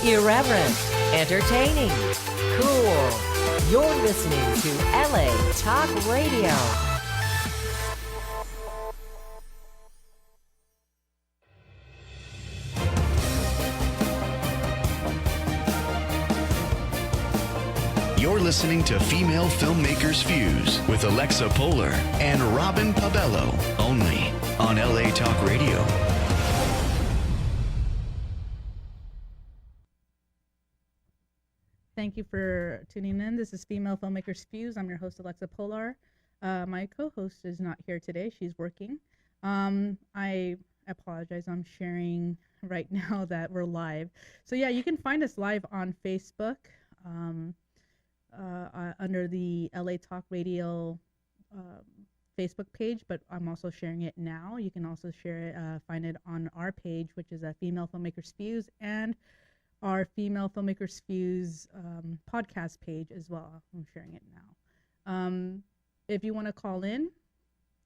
Irreverent, entertaining, cool. You're listening to LA Talk Radio. You're listening to Female Filmmakers Fuse with Alexa Polar and Robin Pabello, only on LA Talk Radio. Thank you for tuning in. This is Female Filmmakers Fuse. I'm your host, Alexa Polar. My co-host is not here today. She's working. I apologize. I'm sharing right now that we're live. So yeah, you can find us live on Facebook under the LA Talk Radio Facebook page, but I'm also sharing it now. You can also share it, find it on our page, which is a Female Filmmakers Fuse, and our Female Filmmakers Fuse podcast page as well. I'm sharing it now. If you want to call in,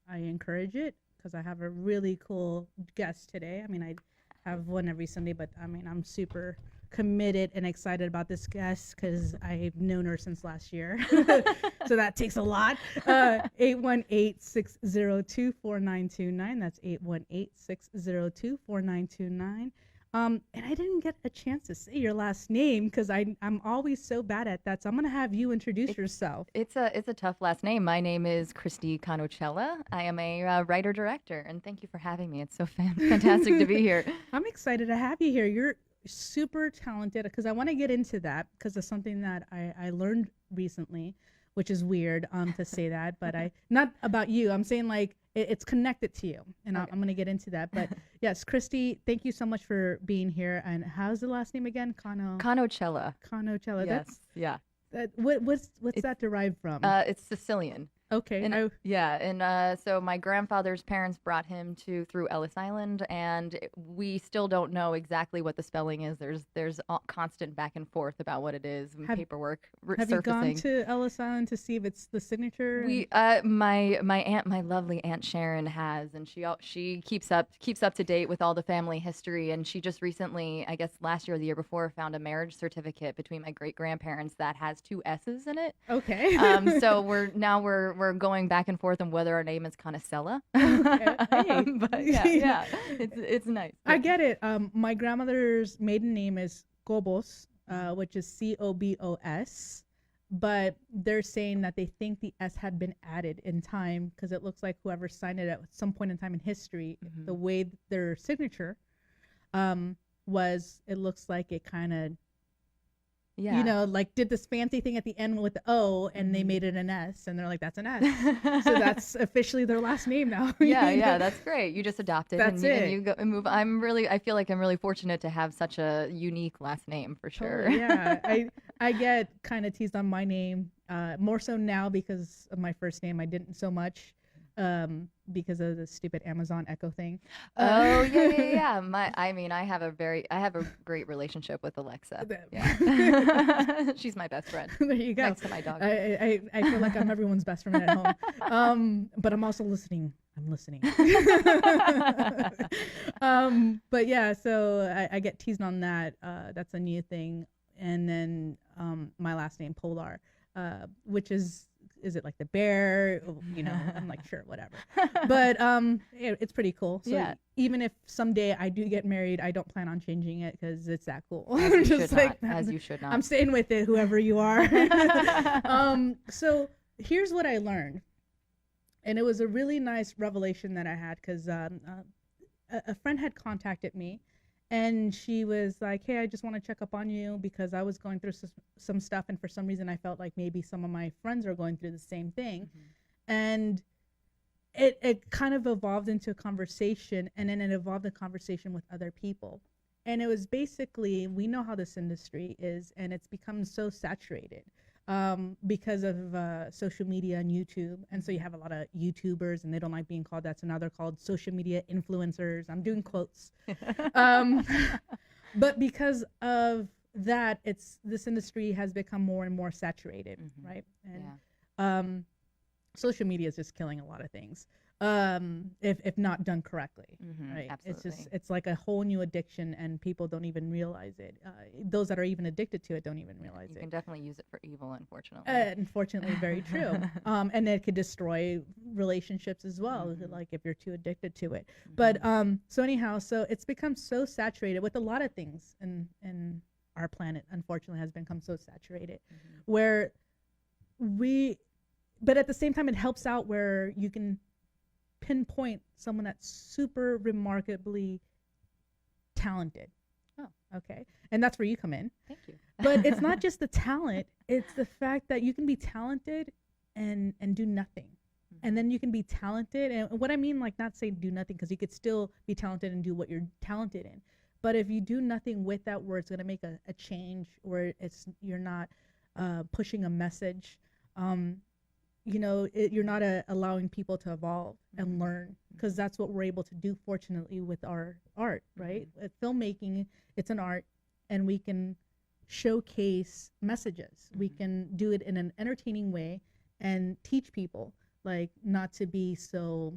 I encourage it because I have a really cool guest today. I mean, I have one every Sunday, but I mean, I'm super committed and excited about this guest because I've known her since last year. So that takes a lot. 818-602-4929. That's 818-602-4929. And I didn't get a chance to say your last name because I'm always so bad at that. So I'm going to have you introduce yourself. It's a tough last name. My name is Christie Conochalla. I am a writer-director, and thank you for having me. It's so fantastic to be here. I'm excited to have you here. You're super talented because I want to get into that because of something that I learned recently, which is weird to say that, but not about you. I'm saying like it's connected to you, and okay. I'm going to get into that. But yes, Christie, thank you so much for being here. And how's the last name again? Conochalla. Conochalla. Yes. Yeah. What's that derived from? It's Sicilian. Okay. So my grandfather's parents brought him through Ellis Island, and we still don't know exactly what the spelling is. There's constant back and forth about what it is, and paperwork have surfacing. You gone to Ellis Island to see if it's the signature? My lovely Aunt Sharon has, and she keeps up to date with all the family history, and she just recently, I guess last year or the year before, found a marriage certificate between my great grandparents that has 2 S's in it. Okay. So we're going back and forth on whether our name is Conochalla. Okay. Hey. But yeah, it's nice. I get it. My grandmother's maiden name is Cobos, which is Cobos, but they're saying that they think the S had been added in time because it looks like whoever signed it at some point in time in history, the way their signature was, it looks like it kind of, like did this fancy thing at the end with the O, and they made it an S, and they're like, that's an S. So that's officially their last name now. Yeah, that's great. You just adopt it. That's it. And you go and move. I feel like I'm really fortunate to have such a unique last name for sure. Totally, yeah, I get kind of teased on my name, more so now because of my first name. I didn't so much. Because of the stupid Amazon Echo thing. Oh yeah. I have a great relationship with Alexa. Yeah. She's my best friend. There you go. Next to my dog. I feel like I'm everyone's best friend at home. But I'm also listening. I'm listening. But yeah, so I get teased on that. That's a new thing. And then my last name Polar, which is it like the bear? I'm like, sure, whatever. But it's pretty cool. So yeah. Even if someday I do get married, I don't plan on changing it because it's that cool. As you should not. I'm staying with it, whoever you are. So here's what I learned. And it was a really nice revelation that I had because a friend had contacted me. And she was like, hey, I just want to check up on you because I was going through some stuff. And for some reason, I felt like maybe some of my friends are going through the same thing. And it kind of evolved into a conversation. And then it evolved a conversation with other people. And it was basically, we know how this industry is. And it's become so saturated because of social media and YouTube. And so you have a lot of YouTubers, and they don't like being called that. So now they're called social media influencers. I'm doing quotes. But because of that, this industry has become more and more saturated, right? And social media is just killing a lot of things. if not done correctly, right? Absolutely. It's like a whole new addiction, and people don't even realize it. Those that are even addicted to it don't even realize You it. can definitely use it for evil, unfortunately. Unfortunately, very true. And it could destroy relationships as well, like if you're too addicted to it. But so anyhow, so it's become so saturated with a lot of things, and our planet unfortunately has become so saturated, where but at the same time, it helps out where you can pinpoint someone that's super remarkably talented. Oh, okay. And that's where you come in. Thank you. But it's not just the talent, it's the fact that you can be talented and do nothing. And then you can be talented, and what I mean, like, not say do nothing, because you could still be talented and do what you're talented in. But if you do nothing with that, where it's going to make a change, where you're not pushing a message, you're not allowing people to evolve and learn, because that's what we're able to do, fortunately, with our art, right? Filmmaking, it's an art, and we can showcase messages. We can do it in an entertaining way and teach people, like, not to be so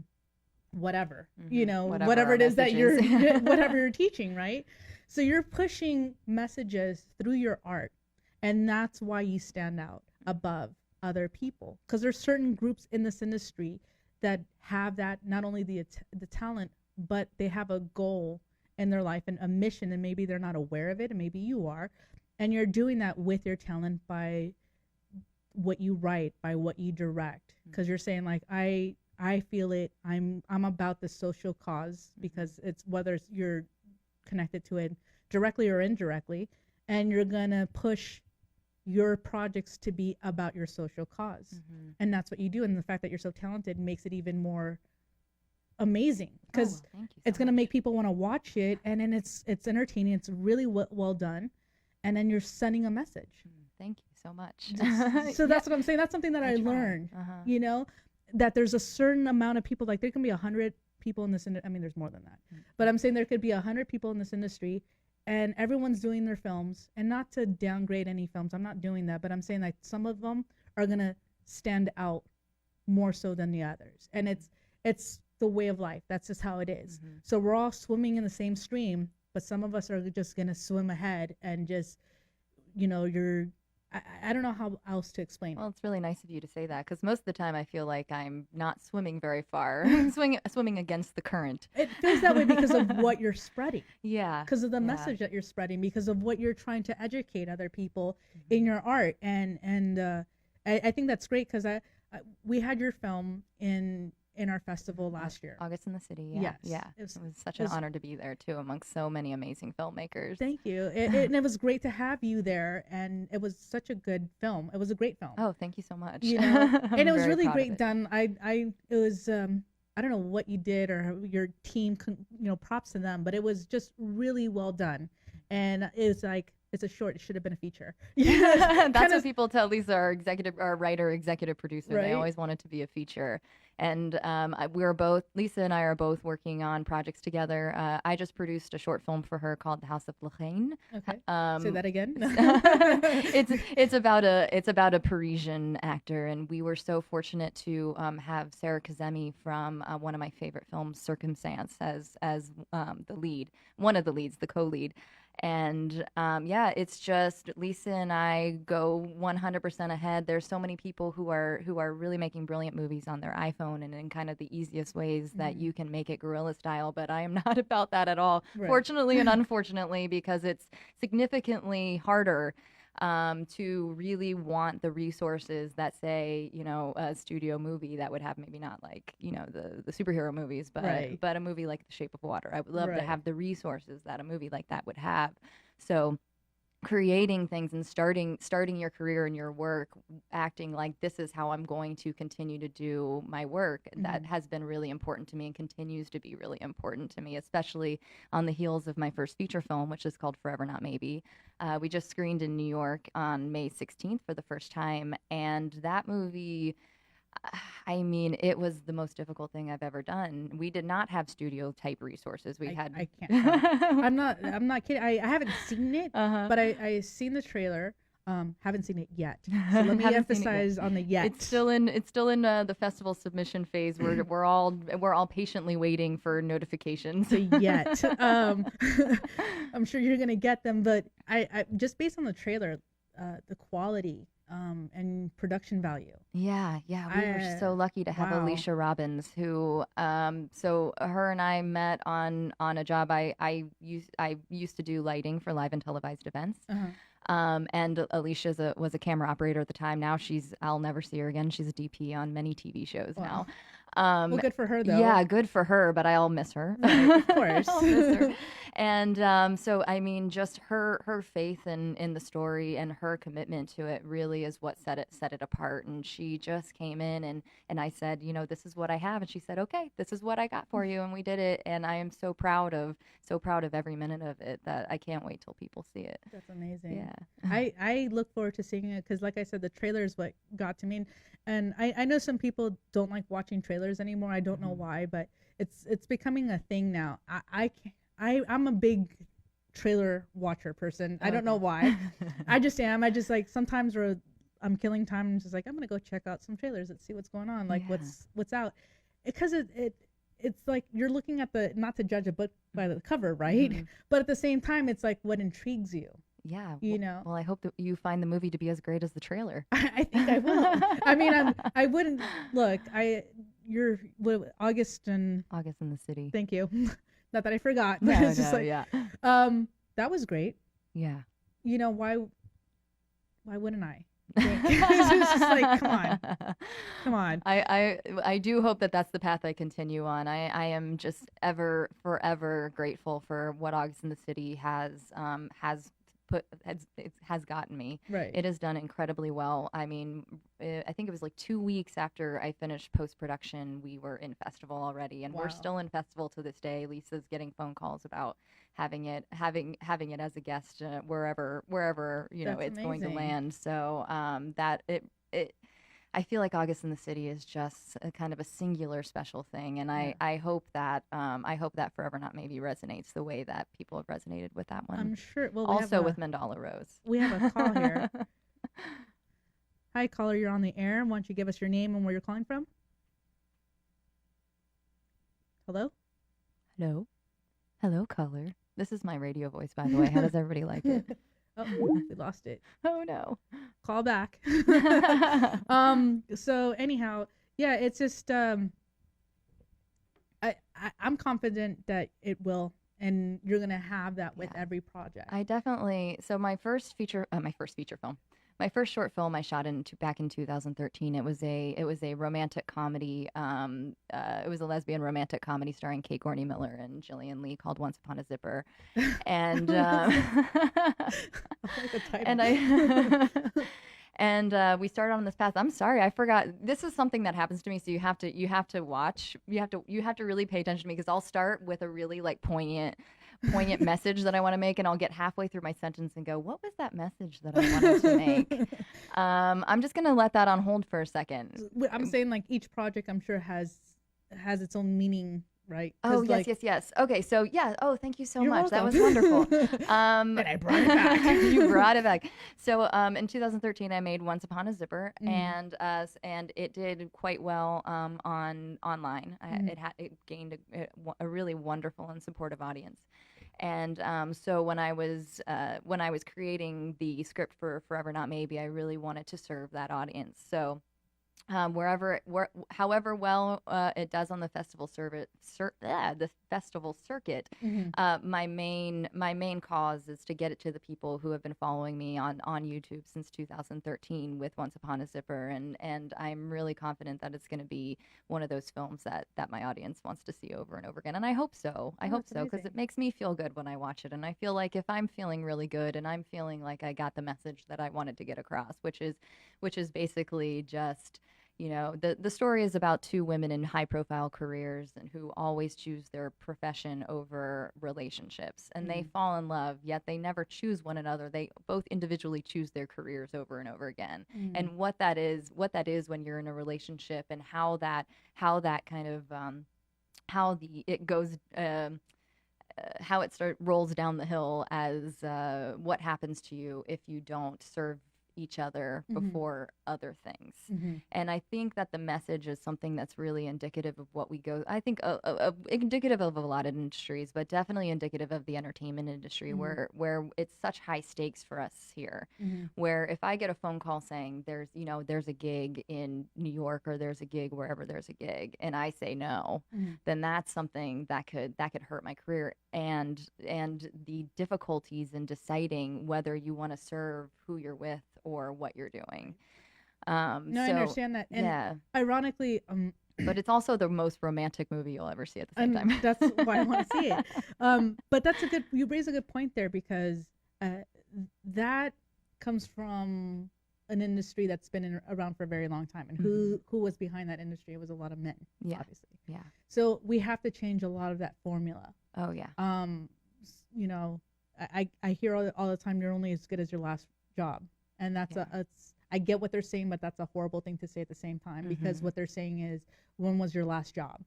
whatever, whatever it is that you're whatever you're teaching, right? So you're pushing messages through your art, and that's why you stand out above other people, because there's certain groups in this industry that have that, not only the talent, but they have a goal in their life and a mission, and maybe they're not aware of it, and maybe you are, and you're doing that with your talent by what you write, by what you direct, because you're saying, like, I feel it, I'm about the social cause, because it's whether you're connected to it directly or indirectly, and you're gonna push your projects to be about your social cause. And that's what you do, and the fact that you're so talented makes it even more amazing, because it's going to make people want to watch it, and then it's entertaining, it's really well done, and then you're sending a message. Thank you so much. So that's what I'm saying. That's something that I learned, that there's a certain amount of people, like there can be 100 people in this industry. I mean, there's more than that, but I'm saying there could be 100 people in this industry, and everyone's doing their films, and not to downgrade any films, I'm not doing that, but I'm saying like some of them are gonna stand out more so than the others, and it's the way of life. That's just how it is. So we're all swimming in the same stream, but some of us are just gonna swim ahead and just, I don't know how else to explain. Well, it's really nice of you to say that, because most of the time I feel like I'm not swimming very far. I'm swimming against the current. It feels that way because of what you're spreading. Yeah. Because of the message that you're spreading, because of what you're trying to educate other people in your art. And I think that's great, because we had your film in our festival last year. August in the City, Yes. Yeah. It was such an honor to be there, too, amongst so many amazing filmmakers. Thank you. And it was great to have you there, and it was such a good film. It was a great film. Oh, thank you so much. And it was really great done. It was, I don't know what you did or your team, props to them, but it was just really well done. And it was like, it's a short, it should have been a feature. That's what people tell Lisa, our writer, executive producer. Right? They always want it to be a feature. And Lisa and I are both working on projects together. I just produced a short film for her called The House of Lorraine. Okay. Say that again. It's about a Parisian actor, and we were so fortunate to have Sarah Kazemi from one of my favorite films, Circumstance, as the lead, one of the leads, the co-lead. And it's just Lisa and I go 100% ahead. There's so many people who are really making brilliant movies on their iPhone and in kind of the easiest ways that you can make it guerrilla style, but I am not about that at all, fortunately and unfortunately, because it's significantly harder to really want the resources that, say, a studio movie that would have, maybe not like, the superhero movies, but a movie like The Shape of Water. I would love to have the resources that a movie like that would have. So creating things and starting your career and your work acting like this is how I'm going to continue to do my work, that has been really important to me and continues to be really important to me, especially on the heels of my first feature film, which is called Forever Not Maybe. We just screened in New York on May 16th for the first time, and that movie, I mean, it was the most difficult thing I've ever done. We did not have studio type resources. I can't. I'm not kidding. I haven't seen it, but I seen the trailer. Haven't seen it yet. So let me emphasize on the yet. It's still in the festival submission phase. We're all patiently waiting for notifications. So yet. I'm sure you're gonna get them, but I just based on the trailer, the quality and production value. Yeah, we were so lucky to have Alicia Robbins, who so her and I met on a job. I used to do lighting for live and televised events. And Alicia was a camera operator at the time. Now I'll never see her again. She's a DP on many TV shows now. Well, good for her, though. Yeah, good for her, but I'll miss her. Of course. I'll miss her. And so, I mean, just her faith in the story and her commitment to it really is what set it apart. And she just came in and I said, this is what I have. And she said, okay, this is what I got for you. And we did it. And I am so proud of every minute of it that I can't wait till people see it. That's amazing. Yeah. I look forward to seeing it because, like I said, the trailer is what got to me. And I know some people don't like watching trailers anymore. I don't know why, but it's becoming a thing now. I'm a big trailer watcher person. I don't know why. I just am. I just like sometimes where I'm killing time and just like I'm gonna go check out some trailers and see what's going on, like what's out, because it's like you're looking at not to judge a book by the cover, right? But at the same time, it's like what intrigues you. Yeah. Well, I hope that you find the movie to be as great as the trailer. I think I will. I mean, I wouldn't look. You're August in the City. Thank you. Not that I forgot, but it's just that was great. Yeah. Why wouldn't I? It's just like, come on. I do hope that that's the path I continue on. I am just forever grateful for what August in the City has gotten me. Right. It has done incredibly well. I mean, I think it was like 2 weeks after I finished post-production, we were in festival already, and we're still in festival to this day. Lisa's getting phone calls about having it as a guest wherever it's going to land. So I feel like August in the City is just a kind of a singular special thing, and I hope that Forever Not Maybe resonates the way that people have resonated with that one. I'm sure. Well, also with Mandala Rose. We have a call here. Hi, caller. You're on the air. Why don't you give us your name and where you're calling from? Hello? Hello, caller. This is my radio voice, by the way. How does everybody like it? Oh, we lost it. Oh no. Call back. So anyhow, yeah, it's just I'm confident that it will, and you're gonna have that with every project. I definitely. So my first feature film. My first short film I shot back in 2013. It was a romantic comedy. It was a lesbian romantic comedy starring Kate Gorney Miller and Gillian Lee called Once Upon a Zipper, and and we started on this path. I'm sorry, I forgot. This is something that happens to me. So you have to watch. You have to really pay attention to me because I'll start with a really like poignant message that I want to make, and I'll get halfway through my sentence and go, what was that message that I wanted to make? I'm just going to let that on hold for a second. I'm saying like each project I'm sure has its own meaning, right? Oh, yes. Okay, so yeah. Oh, thank you so much. Welcome. That was wonderful. And I brought it back. You brought it back. So in 2013, I made Once Upon a Zipper, and it did quite well online. It gained a really wonderful and supportive audience. And so when I was creating the script for Forever Not Maybe, I really wanted to serve that audience. So however well it does on the festival circuit, my main cause is to get it to the people who have been following me on YouTube since 2013 with Once Upon a Zipper, and I'm really confident that it's going to be one of those films that my audience wants to see over and over again, and I hope so. I hope so, because it makes me feel good when I watch it, and I feel like if I'm feeling really good and I'm feeling like I got the message that I wanted to get across, which is basically just, the story is about two women in high-profile careers and who always choose their profession over relationships. And they fall in love, yet they never choose one another. They both individually choose their careers over and over again. And what that is when you're in a relationship, and how that kind of how it rolls down the hill as what happens to you if you don't serve each other before other things. And I think that the message is something that's really indicative of what we go, I think indicative of a lot of industries, but definitely indicative of the entertainment industry where it's such high stakes for us here, where if I get a phone call saying there's a gig in New York or there's a gig wherever there's a gig and I say no, then that's something that could hurt my career and the difficulties in deciding whether you want to serve who you're with or what you're doing. I understand that. And ironically, but it's also the most romantic movie you'll ever see at the same time. That's why I want to see it. But you raise a good point there, because that comes from an industry that's been around for a very long time. And who was behind that industry? It was a lot of men, obviously. Yeah. So we have to change a lot of that formula. Oh, yeah. I hear all the time, you're only as good as your last job. And that's I get what they're saying, but that's a horrible thing to say at the same time, because what they're saying is, when was your last job?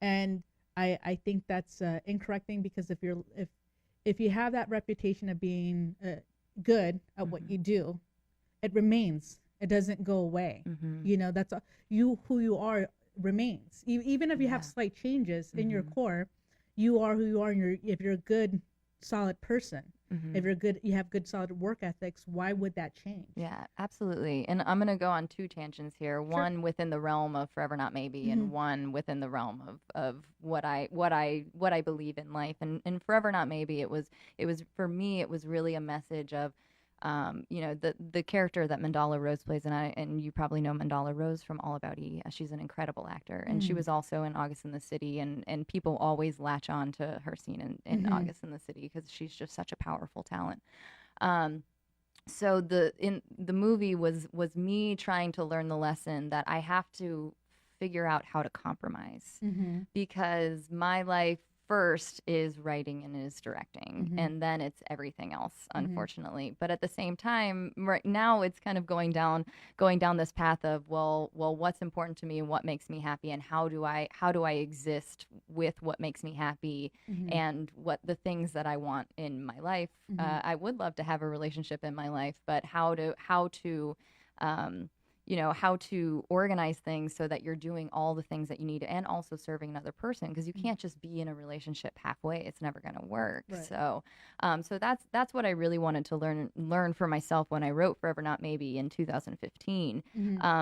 And I think that's an incorrect thing, because if you have that reputation of being good at what you do, it remains. It doesn't go away. That's who you are remains. Even if you have slight changes in your core, you are who you are. And if you're a good, solid person, if you have good, solid work ethics, why would that change? Yeah, absolutely. And I'm going to go on two tangents here. Sure. One within the realm of Forever Not Maybe, and one within the realm of what I believe in life. And Forever Not Maybe, it was for me, it was really a message of, the character that Mandala Rose plays, and you probably know Mandala Rose from All About Eve. She's an incredible actor, and she was also in August in the City, and people always latch on to her scene in August in the City, because she's just such a powerful talent. So the movie was me trying to learn the lesson that I have to figure out how to compromise, because my life first is writing and is directing, and then it's everything else, unfortunately. But at the same time, right now it's kind of going down this path of well, what's important to me and what makes me happy, and how do I exist with what makes me happy, and what the things that I want in my life. I would love to have a relationship in my life, but how to organize things so that you're doing all the things that you need, and also serving another person, because you can't just be in a relationship halfway. It's never going to work. Right. So that's what I really wanted to learn for myself when I wrote Forever Not Maybe in 2015.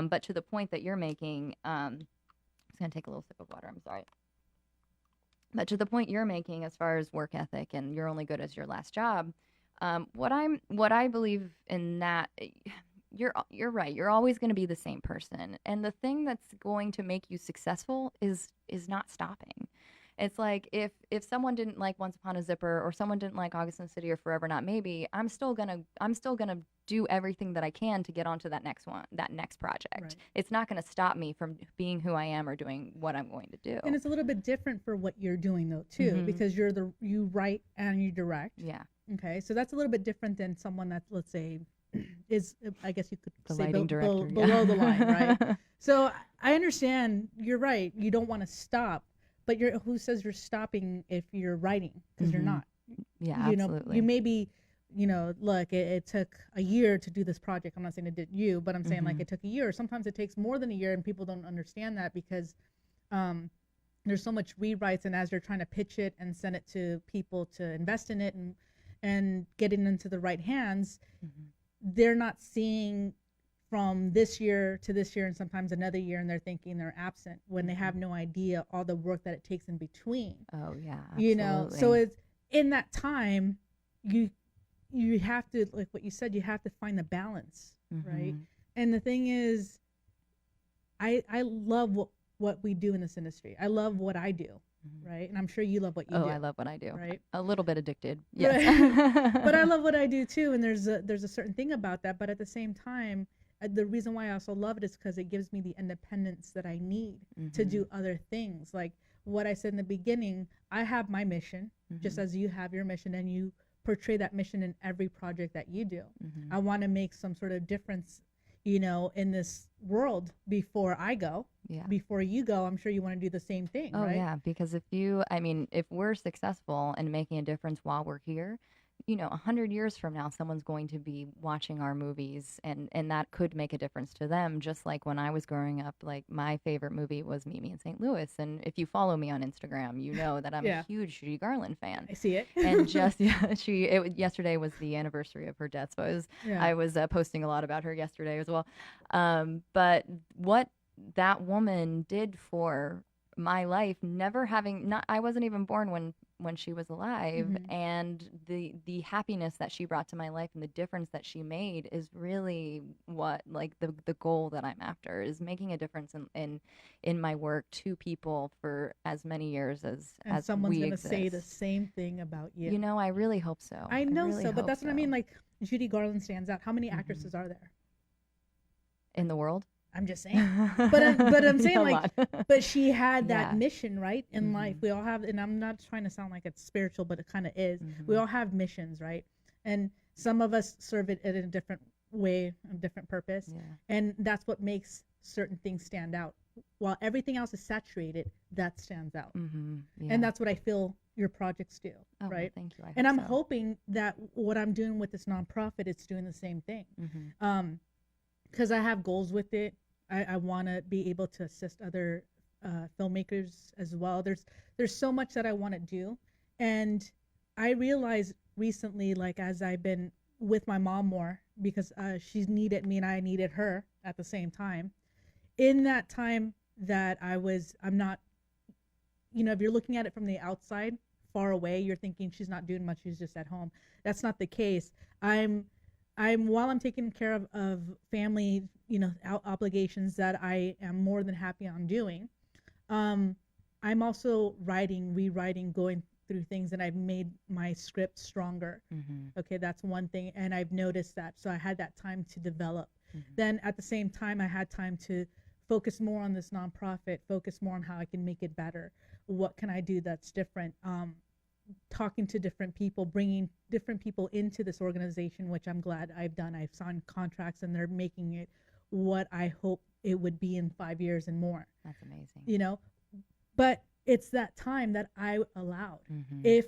But to the point that you're making, I'm just going to take a little sip of water. I'm sorry. But to the point you're making as far as work ethic and you're only good as your last job, what I believe in that. You're right. You're always going to be the same person. And the thing that's going to make you successful is not stopping. It's like if someone didn't like Once Upon a Zipper, or someone didn't like August in the City or Forever Not Maybe, I'm still gonna do everything that I can to get onto that next project. Right. It's not going to stop me from being who I am or doing what I'm going to do. And it's a little bit different for what you're doing though too, because you write and you direct. Yeah. Okay. So that's a little bit different than someone that's, let's say, is, I guess you could say, below the line, right? So I understand, you're right, you don't want to stop, but who says you're stopping if you're writing? Because you're not. Yeah, absolutely. You may be, look, it took a year to do this project. I'm not saying it did you, but I'm saying like it took a year. Sometimes it takes more than a year, and people don't understand that, because there's so much rewrites, and as you're trying to pitch it and send it to people to invest in it and get it into the right hands, they're not seeing from this year to this year and sometimes another year, and they're thinking they're absent when they have no idea all the work that it takes in between. Oh yeah, absolutely. So it's in that time you have to, like what you said, you have to find the balance, right? And the thing is, I love what we do in this industry. I love what I do. Right, and I'm sure you love what you do. Oh, I love what I do. Right, a little bit addicted. Yes, right. But I love what I do too, and there's a certain thing about that. But at the same time, the reason why I also love it is because it gives me the independence that I need to do other things. Like what I said in the beginning, I have my mission, just as you have your mission, and you portray that mission in every project that you do. I want to make some sort of difference, in this world before I go. Yeah. Before you go, I'm sure you want to do the same thing, right? Oh, yeah, because if we're successful and making a difference while we're here, 100 years from now, someone's going to be watching our movies, and that could make a difference to them. Just like when I was growing up, like my favorite movie was Meet Me in St. Louis. And if you follow me on Instagram, you know that I'm a huge Judy Garland fan. I see it. And just yesterday was the anniversary of her death, so I was posting a lot about her yesterday as well. But what that woman did for my life, I wasn't even born when she was alive, and the happiness that she brought to my life and the difference that she made is really what, like, the goal that I'm after, is making a difference in my work to people for as many years as someone's we gonna exist. say the same thing about you. I really hope so. I know really so, but hope that's what I so. mean. Like, Judy Garland stands out. How many actresses are there? In the world? I'm just saying. But I'm saying, A like, lot. but she had that Yeah. mission, right? In life, we all have, and I'm not trying to sound like it's spiritual, but it kind of is. We all have missions, right? And some of us serve it in a different way, a different purpose. Yeah. And that's what makes certain things stand out. While everything else is saturated, that stands out. Yeah. And that's what I feel your projects do, Oh, well, right? thank you. And I'm so. hoping that what I'm doing with this nonprofit, it's doing the same thing. Because I have goals with it. I want to be able to assist other filmmakers as well. There's so much that I want to do. And I realized recently, like, as I've been with my mom more, because she's needed me and I needed her at the same time. In that time that I'm not, if you're looking at it from the outside, far away, you're thinking she's not doing much, she's just at home. That's not the case. While I'm taking care of family, obligations that I am more than happy on doing, I'm also rewriting, going through things, and I've made my script stronger. Okay, that's one thing, and I've noticed that. So I had that time to develop. Then at the same time, I had time to focus more on this nonprofit, focus more on how I can make it better. What can I do that's different? Talking to different people, bringing different people into this organization, which I'm glad I've done. I've signed contracts, and they're making it what I hope it would be in 5 years and more. That's amazing. But it's that time that I allowed. If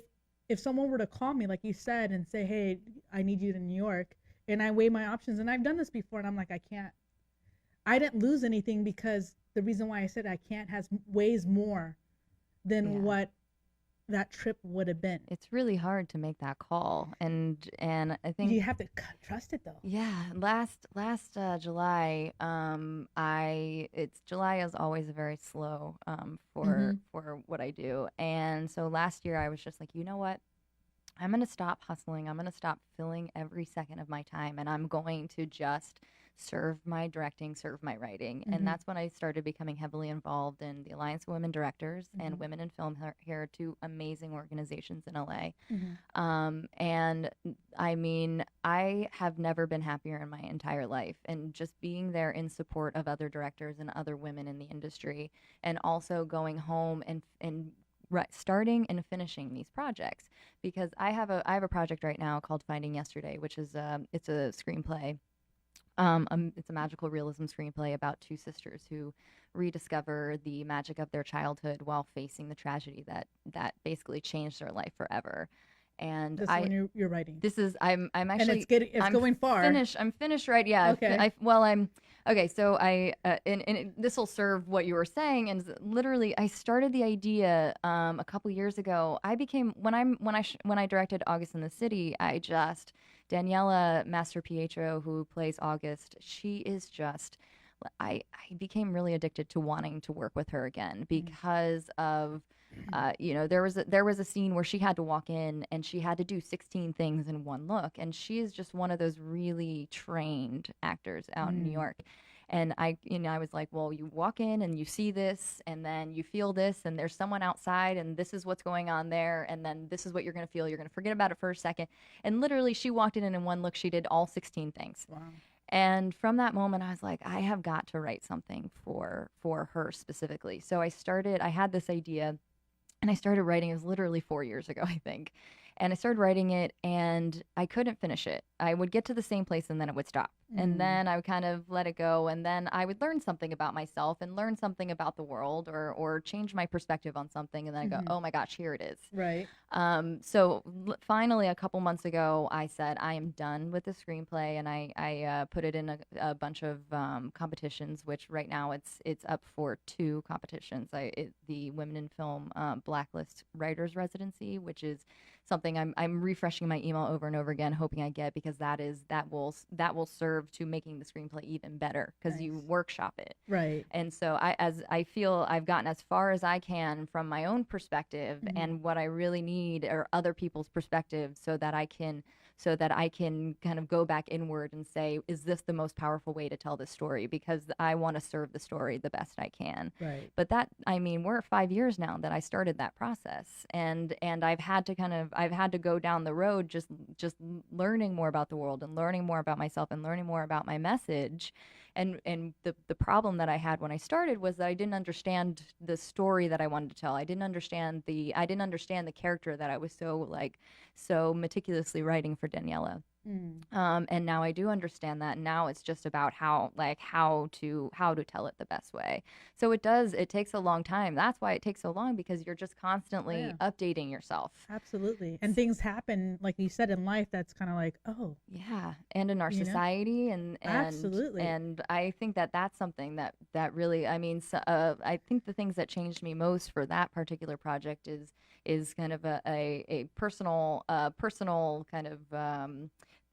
someone were to call me, like you said, and say, hey, I need you to New York, and I weigh my options, and I've done this before, and I'm like, I can't. I didn't lose anything, because the reason why I said I can't weighs more than what that trip would have been. It's really hard to make that call, and I think you have to trust it, though. Yeah, last July, July is always very slow for what I do, and so last year I was just like, you know what, I'm gonna stop hustling. I'm gonna stop filling every second of my time, and I'm going to just serve my directing, serve my writing. And that's when I started becoming heavily involved in the Alliance of Women Directors and Women in Film here, two amazing organizations in LA. And I mean, I have never been happier in my entire life, and just being there in support of other directors and other women in the industry, and also going home and starting and finishing these projects, because I have a project right now called Finding Yesterday, which is it's a screenplay. It's a magical realism screenplay about two sisters who rediscover the magic of their childhood while facing the tragedy that basically changed their life forever. And this one you're writing. This is I'm actually and it's going far. I'm finished right. Yeah. Okay. I'm okay. So this will serve what you were saying. And literally, I started the idea a couple years ago. I became when I directed August in the City. Daniela Master Pietro, who plays August, she is just. I became really addicted to wanting to work with her again because of. There was a scene where she had to walk in and she had to do 16 things in one look, and she is just one of those really trained actors out in New York. And I was like, well, you walk in and you see this, and then you feel this, and there's someone outside, and this is what's going on there, and then this is what you're going to feel. You're going to forget about it for a second. And literally, she walked in one look, she did all 16 things. Wow. And from that moment, I was like, I have got to write something for her specifically. So I had this idea, and I started writing. It was literally 4 years ago, I think. And I started writing it, and I couldn't finish it. I would get to the same place, and then it would stop. And then I would kind of let it go, and then I would learn something about myself and learn something about the world, or change my perspective on something, and then I go, oh my gosh, here it is. Right. So finally, a couple months ago, I said, I am done with the screenplay, and I put it in a bunch of competitions, which right now it's up for 2 competitions. The Women in Film Blacklist Writers Residency, which is something I'm refreshing my email over and over again, hoping I get, because that will serve to making the screenplay even better, because you workshop it. Right. And so I feel I've gotten as far as I can from my own perspective, and what I really need are other people's perspectives, so that I can kind of go back inward and say, is this the most powerful way to tell this story? Because I want to serve the story the best I can. Right. But we're 5 years now that I started that process, and I've had to go down the road just learning more about the world, and learning more about myself, and learning more about my message. And the problem that I had when I started was that I didn't understand the story that I wanted to tell. I didn't understand the character that I was so meticulously writing for Daniela. And now I do understand that. Now it's just about how to tell it the best way. So it takes a long time. That's why it takes so long, because you're just constantly updating yourself. Absolutely. And things happen, like you said, in life that's kind of like, oh. Yeah. And in our society, and absolutely. And I think that's something that really, I think the things that changed me most for that particular project is kind of a personal kind of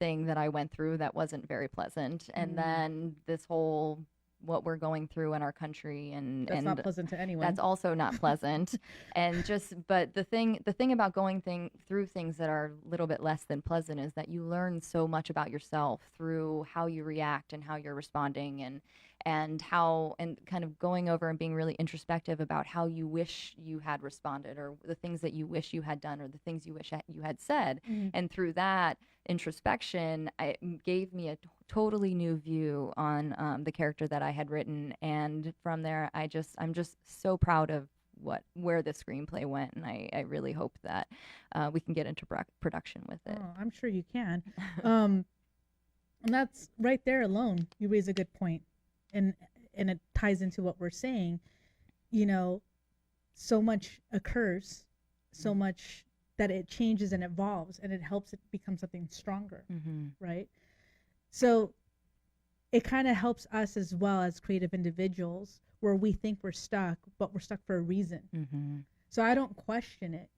thing that I went through that wasn't very pleasant. And then this whole, what we're going through in our country, and that's not pleasant to anyone. That's also not pleasant. But the thing about going through things that are a little bit less than pleasant is that you learn so much about yourself through how you react and how you're responding, and kind of going over and being really introspective about how you wish you had responded, or the things that you wish you had done, or the things you wish you had said. And through that introspection, it gave me a totally new view on the character that I had written. And from there, I'm just so proud of where the screenplay went, and I really hope that we can get into production with it. Oh, I'm sure you can. And that's right there alone. You raise a good point. And it ties into what we're saying. So much occurs, so much that it changes and evolves, and it helps it become something stronger, right? So it kind of helps us as well as creative individuals, where we think we're stuck, but we're stuck for a reason. So I don't question it.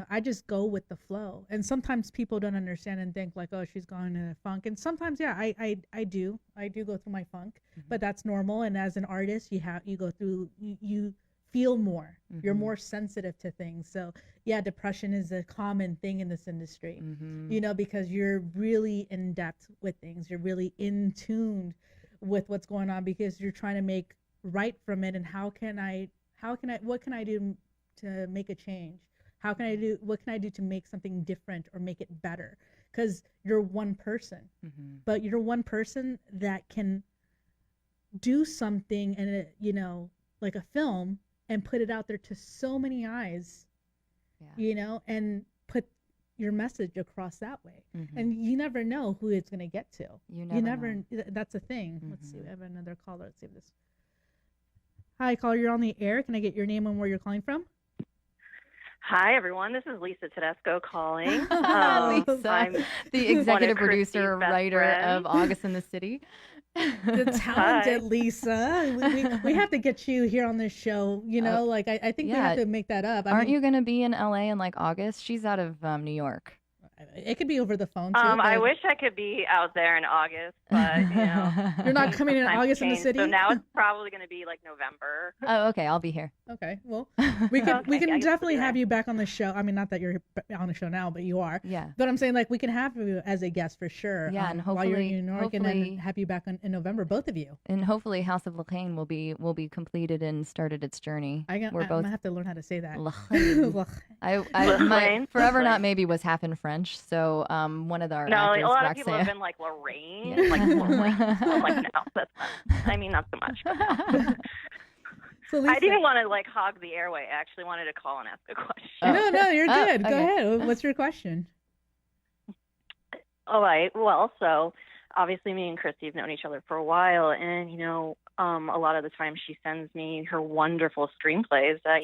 I just go with the flow. And sometimes people don't understand and think like, oh, she's going in a funk. And sometimes, yeah, I do go through my funk, but that's normal. And as an artist, you go through, you feel more, you're more sensitive to things. So yeah, depression is a common thing in this industry, because you're really in depth with things. You're really in tune with what's going on, because you're trying to make right from it. And what can I do to make a change? What can I do to make something different or make it better? Because you're one person, but you're one person that can do something, and like a film, and put it out there to so many eyes, and put your message across that way. And you never know who it's going to get to. You never know. That's a thing. Let's see. We have another caller. Let's see this. Hi, caller. You're on the air. Can I get your name and where you're calling from? Hi, everyone. This is Lisa Tedesco calling. Lisa, I'm the executive producer, writer of August in the City. The talented Lisa. We have to get you here on this show. I think we have to make that up. Aren't you going to be in LA in August? She's out of New York. It could be over the phone too. I wish I could be out there in August, but you're not coming in August in the city. So now it's probably going to be November. Oh, okay, I'll be here. Okay, well, we can definitely have you back on the show. I mean, not that you're on the show now, but you are. Yeah. But I'm saying we can have you as a guest for sure. Yeah, and hopefully while you're in New York, and then have you back in November, both of you. And hopefully, House of Lachaine will be completed and started its journey. I'm gonna have to learn how to say that. My Forever Not Maybe was half in French, so one of our actors, a lot of Roxanne. people have been Lorraine, Lorraine. So no, that's not. I mean, not so much. So Lisa, I didn't want to like hog the airway. I actually wanted to call and ask a question. No, you're good. Go Okay. ahead. What's your question? All right. Well, so obviously me and Christy have known each other for a while, and a lot of the time she sends me her wonderful screenplays that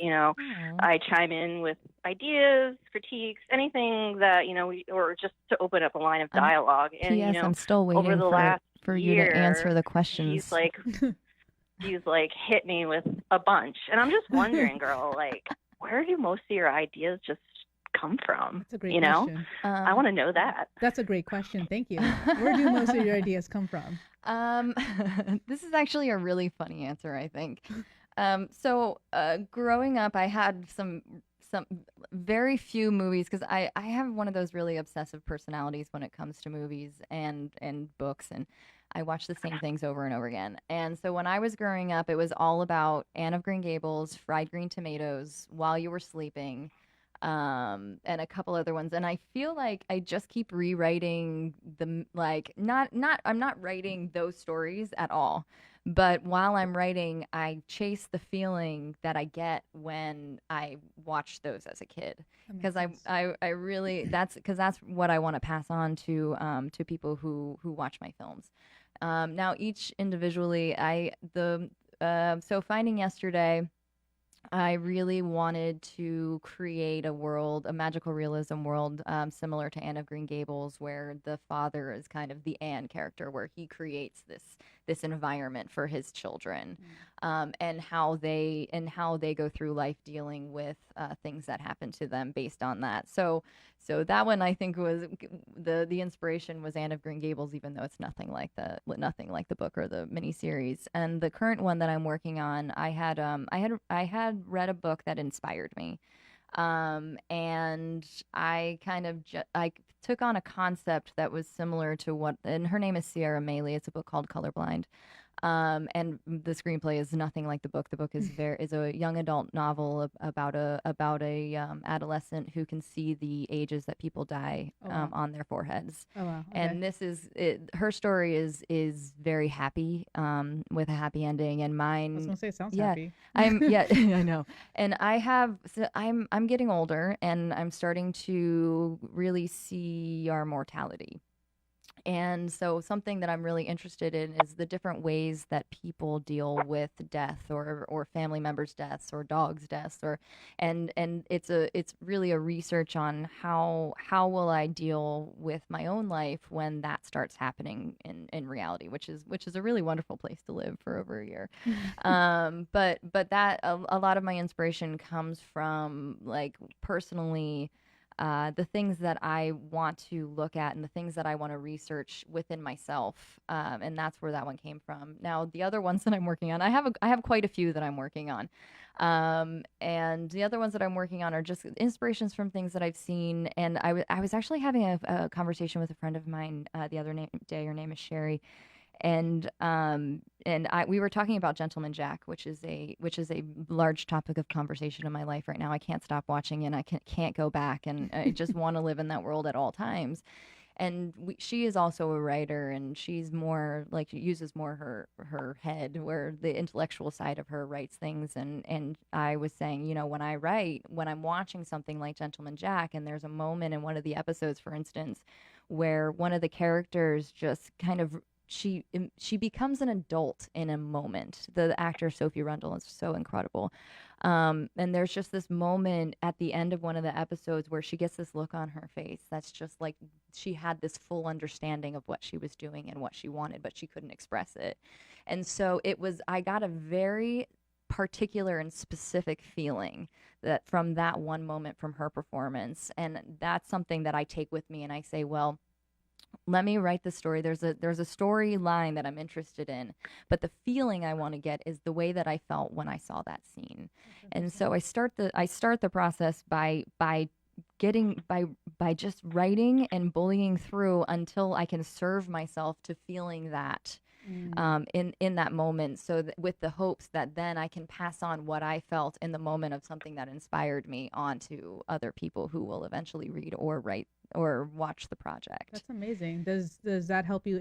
I chime in with ideas, critiques, anything that or just to open up a line of dialogue. And P.S. I'm still waiting over the last for you year, to answer the questions. He's like hit me with a bunch, and I'm just wondering, girl, like where do most of your ideas just come from? That's a great question. I want to know that. That's a great question. Thank you. Where do most of your ideas come from? This is actually a really funny answer, I think. So growing up, I had some very few movies because I have one of those really obsessive personalities when it comes to movies and books, and I watch the same things over and over again. And so when I was growing up, it was all about Anne of Green Gables, Fried Green Tomatoes, While You Were Sleeping, and a couple other ones. And I feel like I just keep rewriting them, like I'm not writing those stories at all. But while I'm writing, I chase the feeling that I get when I watch those as a kid, because I really that's what I want to pass on to people who watch my films. Now each individually, so Finding Yesterday, I really wanted to create a magical realism world, similar to Anne of Green Gables, where the father is kind of the Anne character, where he creates this environment for his children, and how they go through life dealing with things that happen to them based on that. So that one, I think, was the inspiration was Anne of Green Gables, even though it's nothing like the book or the miniseries. And the current one that I'm working on, I had read a book that inspired me, and I kind of I took on a concept that was similar to what, and her name is Sierra Maley. It's a book called Colorblind. And the screenplay is nothing like the book. The book is a young adult novel about a adolescent who can see the ages that people die on their foreheads. Oh wow! Okay. And this is her story is very happy, with a happy ending, and mine. I was gonna say it sounds happy. I know. And I'm getting older, and I'm starting to really see our mortality. And so something that I'm really interested in is the different ways that people deal with death, or family members' deaths, or dogs' deaths, and it's really a research on how will I deal with my own life when that starts happening in reality, which is a really wonderful place to live for over a year. But that a lot of my inspiration comes from, like, personally, the things that I want to look at and the things that I want to research within myself, and that's where that one came from. Now, the other ones that I'm working on, I have quite a few that I'm working on, and the other ones that I'm working on are just inspirations from things that I've seen. And I was actually having a conversation with a friend of mine the other day. Her name is Sherry. And we were talking about Gentleman Jack, which is a large topic of conversation in my life right now. I can't stop watching it, and I can't go back, and I just want to live in that world at all times. And she is also a writer, and she's more like, uses more her head, where the intellectual side of her writes things. And I was saying, when I write, when I'm watching something like Gentleman Jack, and there's a moment in one of the episodes, for instance, where one of the characters just kind of she becomes an adult in a moment. The actor Sophie Rundle is so incredible. And there's just this moment at the end of one of the episodes where she gets this look on her face that's just like she had this full understanding of what she was doing and what she wanted, but she couldn't express it. And so I got a very particular and specific feeling that from that one moment from her performance. And that's something that I take with me, and I say, well, let me write the story. There's a storyline that I'm interested in, but the feeling I want to get is the way that I felt when I saw that scene. And so I start the process by just writing and bullying through until I can serve myself to feeling that in that moment, so that with the hopes that then I can pass on what I felt in the moment of something that inspired me onto other people who will eventually read or write or watch the project. That's amazing. Does that help you?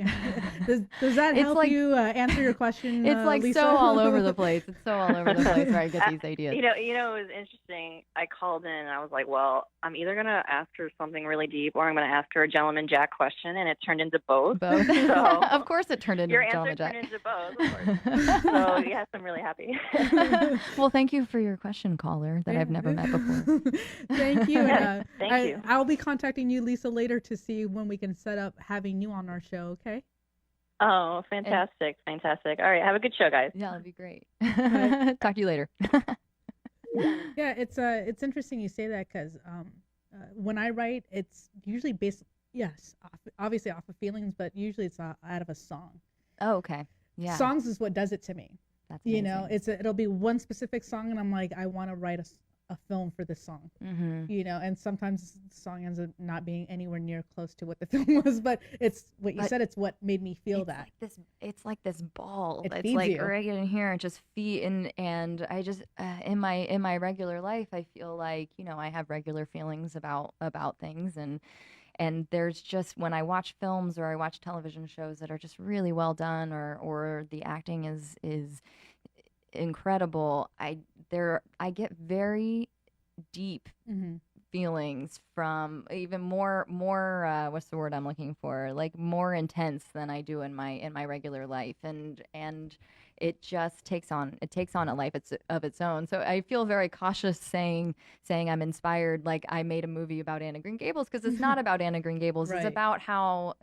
does that help you answer your question? It's like Lisa? so all over the place. It's so all over the place where I get these ideas. You know, it was interesting. I called in and I was like, well, I'm either going to ask her something really deep or I'm going to ask her a Gentleman Jack question, and it turned into both. Both. So of course it turned into Gentleman Jack. Your answer turned into both, of course. So yes, I'm really happy. Well, thank you for your question, caller, that I've never met before. Thank you. Yes, thank you. I'll be contacting you, Lisa, later to see when we can set up having you on our show, okay? Oh, fantastic. Fantastic. All right. Have a good show, guys. Yeah, that'd be great. Talk to you later. Yeah, it's interesting you say that because when I write, it's usually based, obviously off of feelings, but usually it's out of a song. Oh, okay. Yeah. Songs is what does it to me. That's amazing. You know, it'll be one specific song, and I'm like, I want to write a film for this song. Mm-hmm. You know, and sometimes the song ends up not being anywhere near close to what the film was, but it's what you said. It's what made me feel that. It's like this ball. It It's feeds like you. right in here and just and I just in my regular life, I feel like, you know, I have regular feelings about things, and there's just, when I watch films or I watch television shows that are just really well done, or the acting is incredible, I get very deep feelings from, even more what's the word I'm looking for, like more intense than I do in my regular life, and it just takes on a life of its own. So I feel very cautious saying I'm inspired, like I made a movie about Anne of Green Gables, because it's not about Anne of Green Gables. Right. It's about how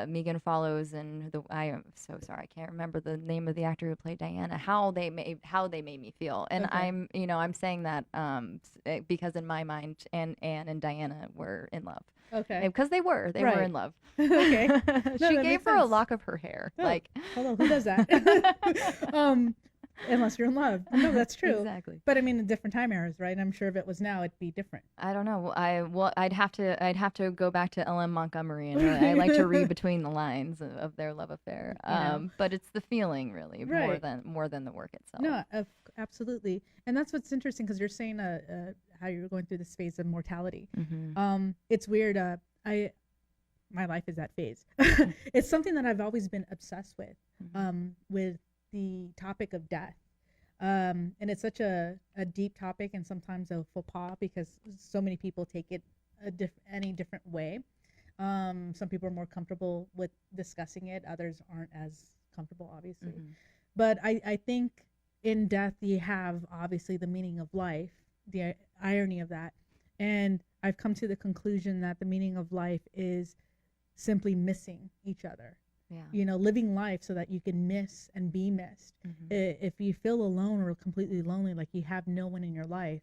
Megan Follows and I am so sorry, I can't remember the name of the actor who played Diana, how they made me feel. And okay. I'm saying that because in my mind Anne and Diana were in love. Okay. Because they were in love. Okay. She gave her a lock of her hair. Oh, like, hello, who does that? Unless you're in love. No, that's true. Exactly. But I mean, in different time eras, right? I'm sure if it was now, it'd be different. I don't know. I'd have to go back to L.M. Montgomery, and I like to read between the lines of their love affair. But it's the feeling, really, right. more than the work itself. No, absolutely. And that's what's interesting, because you're saying how you're going through this phase of mortality. Mm-hmm. It's weird. My life is that phase. It's something that I've always been obsessed with. With the topic of death, and it's such a deep topic, and sometimes a faux pas, because so many people take it any different way. Some people are more comfortable with discussing it, others aren't as comfortable, obviously. But I think in death you have obviously the meaning of life, the irony of that, and I've come to the conclusion that the meaning of life is simply missing each other. Yeah. You know, living life so that you can miss and be missed. If you feel alone or completely lonely, like you have no one in your life,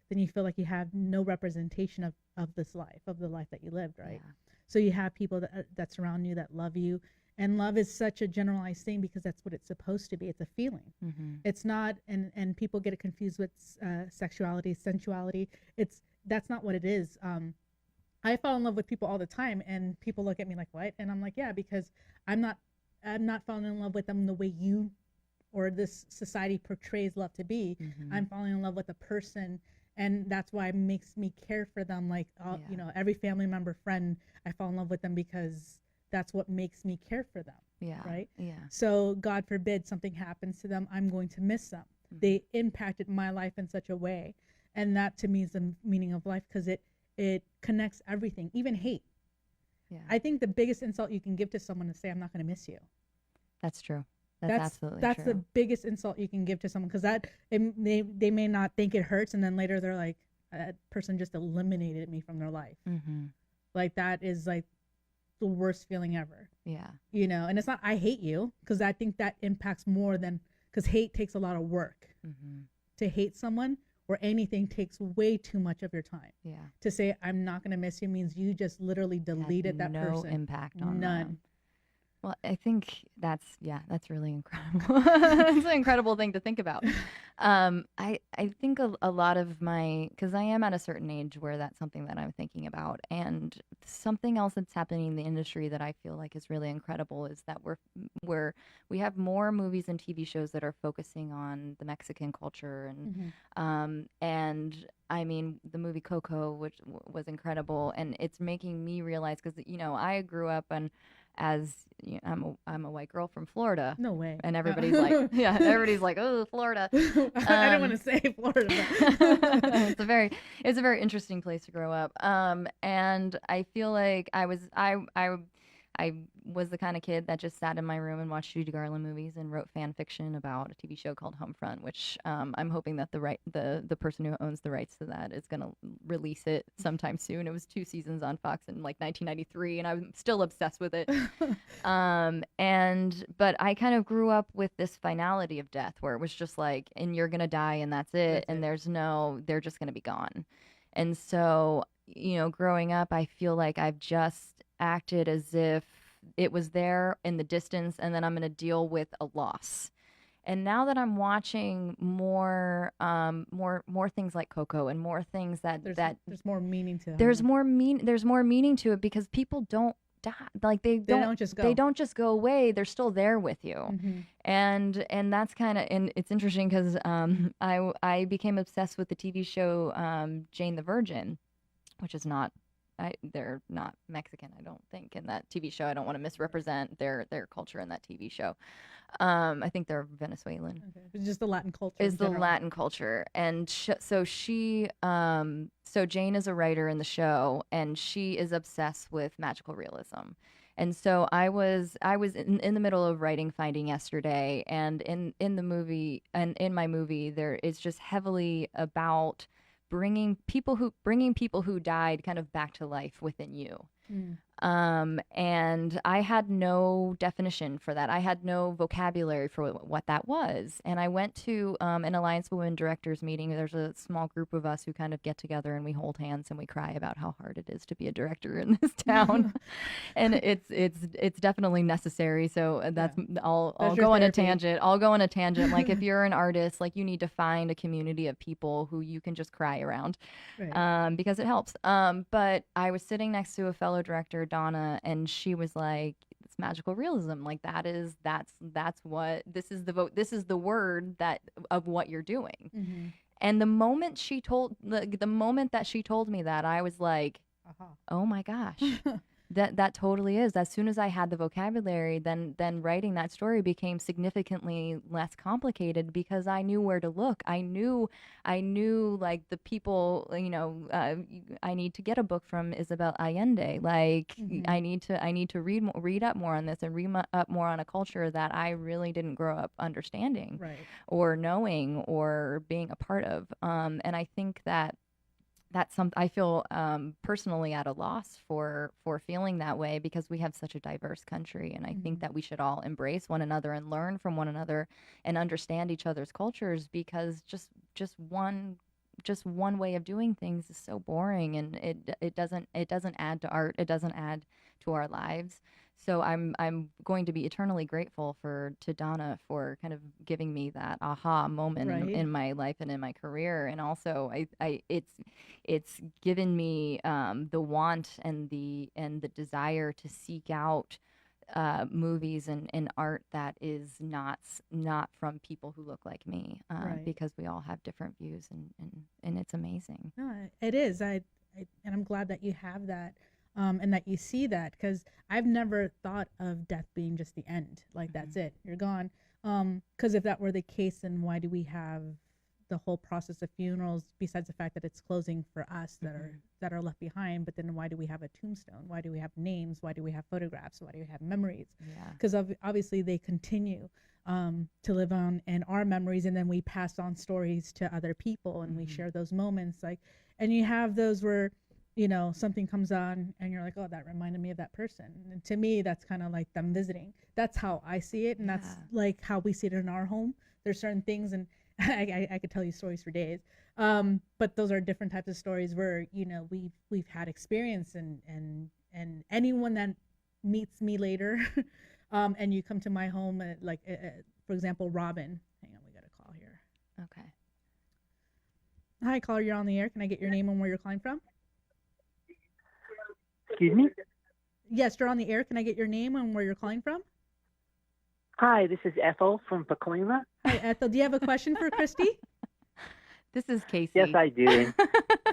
then you feel like you have no representation of this life, of the life that you lived, right? Yeah. So you have people that surround you, that love you. And love is such a generalized thing, because that's what it's supposed to be. It's a feeling. It's not, and people get it confused with sexuality, sensuality. That's not what it is. I fall in love with people all the time, and people look at me like, what? And I'm like, yeah, because I'm not falling in love with them the way you or this society portrays love to be. I'm falling in love with a person, and that's why it makes me care for them. Like, you know, every family member, friend, I fall in love with them because that's what makes me care for them. Yeah. Right? Yeah. So God forbid something happens to them, I'm going to miss them. They impacted my life in such a way. And that to me is the meaning of life, because it connects everything, even hate. Yeah. I think the biggest insult you can give to someone is say, I'm not going to miss you. That's true. That's absolutely true. That's the biggest insult you can give to someone, because they may not think it hurts, and then later they're like, that person just eliminated me from their life. Like, that is like the worst feeling ever. Yeah. You know, and it's not, I hate you, because I think that impacts more than, because hate takes a lot of work. To hate someone or anything takes way too much of your time. Yeah. To say I'm not going to miss you means you just literally deleted that person. No impact on none. Them. Well, I think that's really incredible. It's an incredible thing to think about. I think a lot of because I am at a certain age where that's something that I'm thinking about, and something else that's happening in the industry that I feel like is really incredible is that we have more movies and TV shows that are focusing on the Mexican culture, and I mean, the movie Coco, which was incredible, and it's making me realize, because I grew up I'm a white girl from Florida. No way. And everybody's like, yeah, everybody's like, oh, Florida. I didn't want to say Florida. It's a very interesting place to grow up. And I feel like I was the kind of kid that just sat in my room and watched Judy Garland movies and wrote fan fiction about a TV show called Homefront, which I'm hoping that the person who owns the rights to that is going to release it sometime soon. It was 2 seasons on Fox in like 1993, and I'm still obsessed with it. But I kind of grew up with this finality of death, where it was just like, and you're going to die, and that's it. They're just going to be gone. And so, growing up, I feel like I've just acted as if it was there in the distance, and then I'm going to deal with a loss. And now that I'm watching more things like Coco, and more things there's more meaning to it. There's more meaning to it, because people don't die. Like they don't just go away. They're still there with you. Mm-hmm. And that's kind of, and it's interesting because I became obsessed with the TV show Jane the Virgin, which is not. They're not Mexican, I don't think, in that TV show. I don't want to misrepresent their culture in that TV show. I think they're Venezuelan. Okay. It's just the Latin culture. It's the Latin culture, and so Jane is a writer in the show, and she is obsessed with magical realism. And so I was in the middle of writing Finding Yesterday, and in the movie, and in my movie, there is just heavily about bringing people who died kind of back to life within you. And I had no definition for that. I had no vocabulary for what that was. And I went to an Alliance of Women Directors meeting. There's a small group of us who kind of get together and we hold hands and we cry about how hard it is to be a director in this town. And it's definitely necessary. So I'll go on a tangent. I'll go on a tangent. Like, if you're an artist, like, you need to find a community of people who you can just cry around, right. Because it helps. But I was sitting next to a fellow director, Donna, and she was like, it's magical realism. Like, that's what this is the word that of what you're doing. Mm-hmm. And the moment that she told me that, I was like, oh my gosh. That totally is. As soon as I had the vocabulary, then writing that story became significantly less complicated, because I knew where to look. I knew like the people, I need to get a book from Isabel Allende. Like, mm-hmm. I need to read up more on this, and read up more on a culture that I really didn't grow up understanding, right. or knowing, or being a part of. And I think I feel personally at a loss for feeling that way, because we have such a diverse country, and I mm-hmm. think that we should all embrace one another and learn from one another and understand each other's cultures, because just one way of doing things is so boring, and it doesn't add to art, it doesn't add to our lives. So I'm going to be eternally grateful to Donna for kind of giving me that aha moment right. in my life and in my career, and also it's given me the want and the desire to seek out movies and art that is not from people who look like me, right. because we all have different views, and it's amazing. No, it is. And I'm glad that you have that. And that you see that, because I've never thought of death being just the end. Like, mm-hmm. that's it, you're gone. Because if that were the case, then why do we have the whole process of funerals, besides the fact that it's closing for us that are left behind? But then why do we have a tombstone? Why do we have names? Why do we have photographs? Why do we have memories? Because obviously they continue to live on in our memories, and then we pass on stories to other people, and mm-hmm. we share those moments. Like, and you have those where, something comes on and you're like, oh, that reminded me of that person. And to me, that's kind of like them visiting. That's how I see it. And that's like how we see it in our home. There's certain things, and I could tell you stories for days. But those are different types of stories where, we've had experience, and anyone that meets me later, and you come to my home, for example, Robin. Hang on, we got a call here. Okay. Hi, caller, you're on the air. Can I get your name and where you're calling from? Excuse me? Yes, you're on the air. Can I get your name and where you're calling from? Hi, this is Ethel from Pacoima. Hi, Ethel. Do you have a question for Christie? This is Casey. Yes, I do.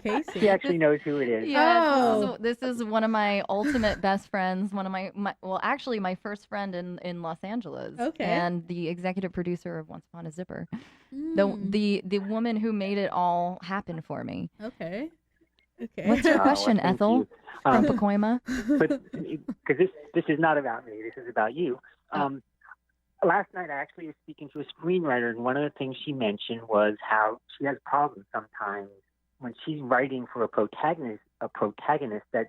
Casey. She actually knows who it is. Yes, Oh. this is one of my ultimate best friends. One of my well, actually, my first friend in Los Angeles. Okay. And the executive producer of Once Upon a Zipper. Mm. The woman who made it all happen for me. Okay. Okay. What's your Oh, question, thank Ethel? you. From Pacoima? But because this is not about me, this is about you. Last night I actually was speaking to a screenwriter, and one of the things she mentioned was how she has problems sometimes when she's writing for a protagonist that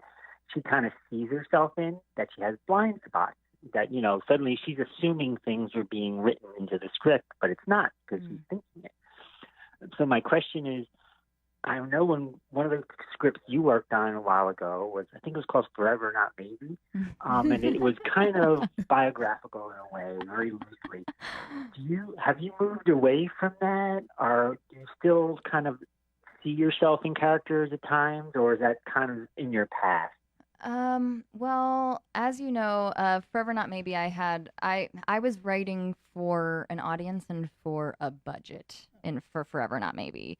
she kind of sees herself in, that she has blind spots, that, you know, suddenly she's assuming things are being written into the script, but it's not because she's thinking it. So my question is, I know when one of the scripts you worked on a while ago was, I think it was called Forever Not Maybe, and it was kind of biographical in a way, very loosely. Have you moved away from that, or do you still kind of see yourself in characters at times, or is that kind of in your past? Well, as you know, Forever Not Maybe, I was writing for an audience and for a budget for Forever Not Maybe.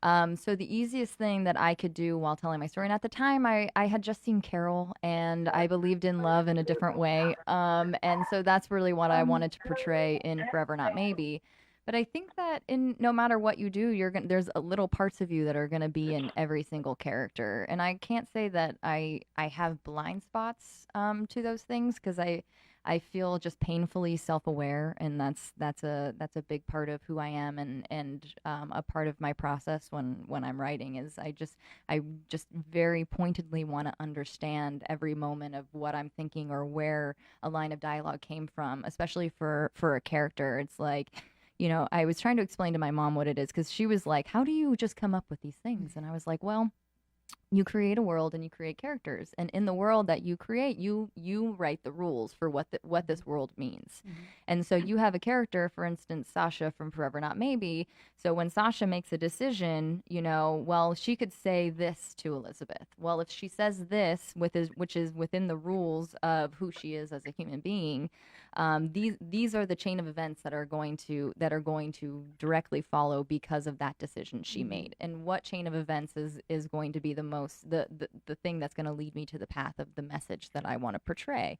So the easiest thing that I could do while telling my story, and at the time I had just seen Carol and I believed in love in a different way. And so that's really what I wanted to portray in Forever Not Maybe. But I think that no matter what you do, there's little parts of you that are gonna be in every single character. And I can't say that I have blind spots to those things, because I feel just painfully self-aware, and that's a big part of who I am, and a part of my process when I'm writing is I just very pointedly want to understand every moment of what I'm thinking or where a line of dialogue came from, especially for a character. It's like, you know, I was trying to explain to my mom what it is, because she was like, how do you just come up with these things? And I was like, well, you create a world and you create characters, and in the world that you create, you write the rules for what this world means. And so you have a character, for instance, Sasha from Forever Not Maybe. So when Sasha makes a decision, you know, well, she could say this to Elizabeth. Well, if she says this, which is within the rules of who she is as a human being, these are the chain of events that are going to directly follow because of that decision she made. And what chain of events is going to be the thing that's going to lead me to the path of the message that I want to portray.